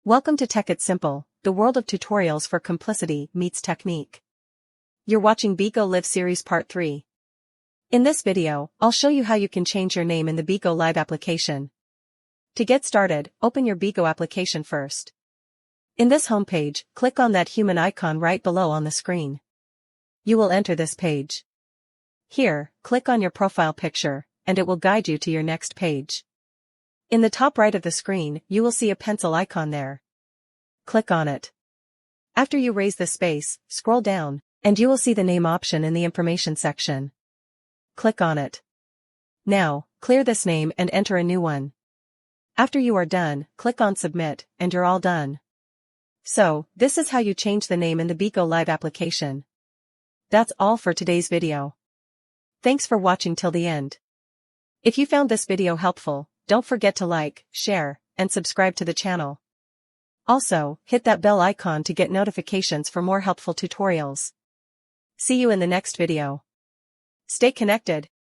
Welcome to Tech It's Simple, the world of tutorials for simplicity meets technique. You're watching Bigo Live Series Part 3. In this video, I'll show you how you can change your name in the Bigo Live application. To get started, open your Bigo application first. In this homepage, click on that human icon right below on the screen. You will enter this page. Here, click on your profile picture, and it will guide you to your next page. In the top right of the screen, you will see a pencil icon there. Click on it. After you raise the space, scroll down, and you will see the name option in the information section. Click on it. Now, clear this name and enter a new one. After you are done, click on Submit, and you're all done. So, this is how you change the name in the Bigo Live application. That's all for today's video. Thanks for watching till the end. If you found this video helpful, don't forget to like, share, and subscribe to the channel. Also, hit that bell icon to get notifications for more helpful tutorials. See you in the next video. Stay connected.